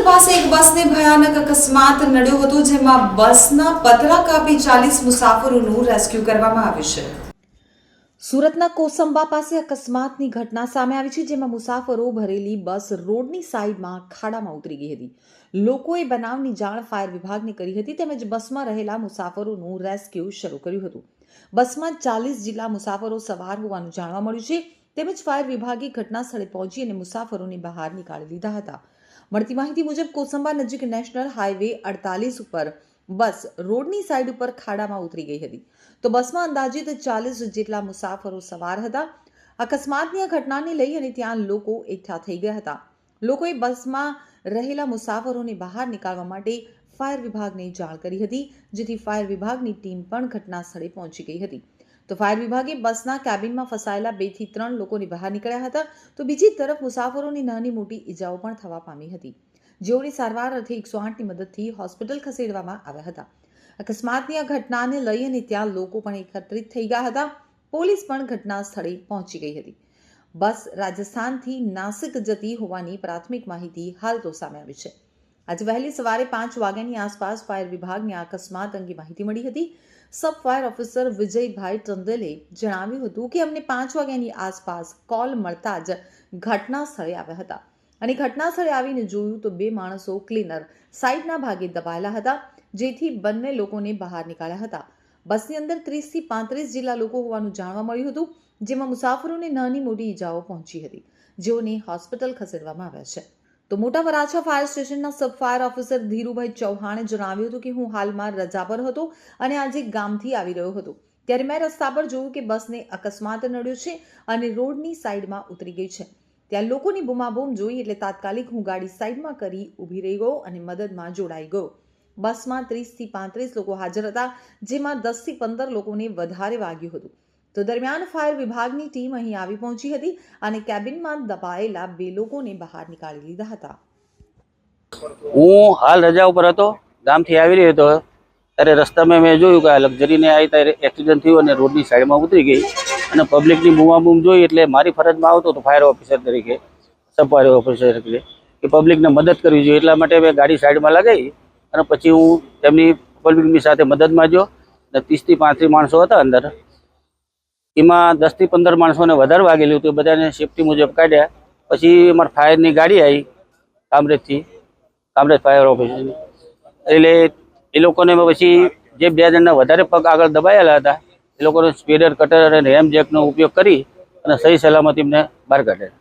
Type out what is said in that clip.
પાસે એક બસને ભયાનક અકસ્માત નડ્યો હતો, જેમાં બસના પતરા કાપી 40 મુસાફરોનું રેસ્ક્યુ કરવામાં આવ્યું છે। સુરતના કોસંબા પાસે અકસ્માતની ઘટના સામે આવી છે, જેમાં મુસાફરો ભરેલી બસ રોડની સાઈડમાં ખાડામાં ઉતરી ગઈ હતી। લોકોએ બનાવની જાણ ફાયર વિભાગને કરી હતી, તેમજ બસમાં રહેલા મુસાફરોનું રેસ્ક્યુ શરૂ કર્યું હતું। બસમાં 40 જેટલા મુસાફરો સવાર હોવાનું જાણવા મળ્યું છે, તેમજ ફાયર વિભાગે ઘટના સ્થળે પહોંચી અને મુસાફરોને બહાર નીકાળી લીધા હતા। મળતી માહિતી મુજબ કોસંબા નજીક નેશનલ હાઈવે 48 ઉપર બસ રોડની સાઈડ ઉપર ખાડામાં ઉતરી ગઈ હતી, તો બસમાં અંદાજિત 40 જેટલા મુસાફરો સવાર હતા। અકસ્માતની આ ઘટનાને લઈ અને ત્યાં લોકો એકઠા થઈ ગયા હતા। લોકોએ બસમાં રહેલા મુસાફરોને બહાર નીકાળવા માટે ફાયર વિભાગને જાણ કરી હતી, જેથી ફાયર વિભાગની ટીમ પણ ઘટના સ્થળે પહોંચી ગઈ હતી। તો ફાયર વિભાગે બસના કેબિનમાં ફસાયેલા 2 થી 3 લોકોને બહાર નીકળ્યા હતા, તો બીજી તરફ મુસાફરોની નાની મોટી ઈજાઓ પણ થવા પામી હતી, જેઓને સારવાર અર્થે 108ની મદદથી હોસ્પિટલ ખસેડવામાં આવ્યા હતા। અકસ્માતની આ ઘટનાને લઈ અને ત્યાં લોકો પણ એકત્રિત થઈ ગયા હતા। પોલીસ પણ ઘટના સ્થળે પહોંચી ગઈ હતી। બસ રાજસ્થાનથી નાસિક જતી હોવાની પ્રાથમિક માહિતી હાલ તો સામે આવી છે। આજે વહેલી સવારે 5 વાગ્યાની આસપાસ ફાયર વિભાગને આ અકસ્માત અંગે માહિતી મળી હતી। સબ ફાયર ઓફિસર વિજયભાઈ ટંડેલે જણાવ્યું હતું કે અમને 5 વાગ્યાની આસપાસ કોલ મળતા જ ઘટના સ્થળે આવ્યા હતા અને ઘટના સ્થળે આવીને જોયું તો 2 માણસો ક્લીનર સાઈડના ભાગે દબાયેલા હતા, જેથી બંને લોકોને બહાર નીકાળ્યા હતા। બસની અંદર 30 થી 35 જેટલા લોકો હોવાનું જાણવા મળ્યું હતું, જેમાં મુસાફરોને નાની મોટી ઈજાઓ પહોંચી હતી, જેઓને હોસ્પિટલ ખસેડવામાં આવ્યા છે। તો મોટા વરાછા ફાયર સ્ટેશનના સબ ફાયર ઓફિસર ધીરુભાઈ ચૌહાણે જણાવ્યું હતું કે હું હાલમાં રજા પર હતો અને આજે ગામથી આવી રહ્યો હતો, ત્યારે મેં રસ્તા પર જોયું કે બસને અકસ્માત નડ્યો છે અને રોડની સાઈડમાં ઉતરી ગઈ છે। ત્યાં લોકોની બૂમાબૂમ જોઈ એટલે તાત્કાલિક હું ગાડી સાઈડમાં કરી ઊભી રહી ગયો અને મદદમાં જોડાઈ ગયો। બસમાં 30 થી 35 લોકો હાજર હતા, જેમાં 10 થી 15 લોકોને વધારે વાગ્યું હતું। તો દરમિયાન ફાયર વિભાગની ટીમ અહીં આવી પહોંચી હતી અને કેબિનમાં દબાયેલા 2 લોકોને બહાર નીકાળી લીધા હતા। હું હાલ રજા ઉપર હતો, ગામથી આવી રહ્યો હતો, ત્યારે રસ્તામાં મેં જોયું કે આ લક્ઝરીને આવી ત્યારે એક્સિડન્ટ થયું અને રોડની સાઈડમાં ઉતરી ગઈ અને પબ્લિકની બૂમાબૂમ જોઈ એટલે મારી ફરજમાં આવતો હતો ફાયર ઓફિસર તરીકે, સબ ફાયર ઓફિસર તરીકે કે પબ્લિકને મદદ કરવી જોઈએ, એટલા માટે મેં ગાડી સાઈડમાં લગાવી અને પછી હું તેમની પબ્લિકની સાથે મદદમાં ગયો અને 30 થી 35 માણસો હતા અંદર, એમાં 10 થી 15 માણસોને વધારે વાગેલું હતું, બધાને સેફટી મુજબ કાઢ્યા। પછી અમારા ફાયરની ગાડી આવી કામરેજ ફાયર ઓફિસની, એટલે એ લોકોને પછી જે 2 જણના વધારે પગ આગળ દબાયેલા હતા એ લોકોને સ્પીડર કટર અને રેમ જેકનો ઉપયોગ કરી અને સહી સલામત એમને બહાર કાઢ્યા।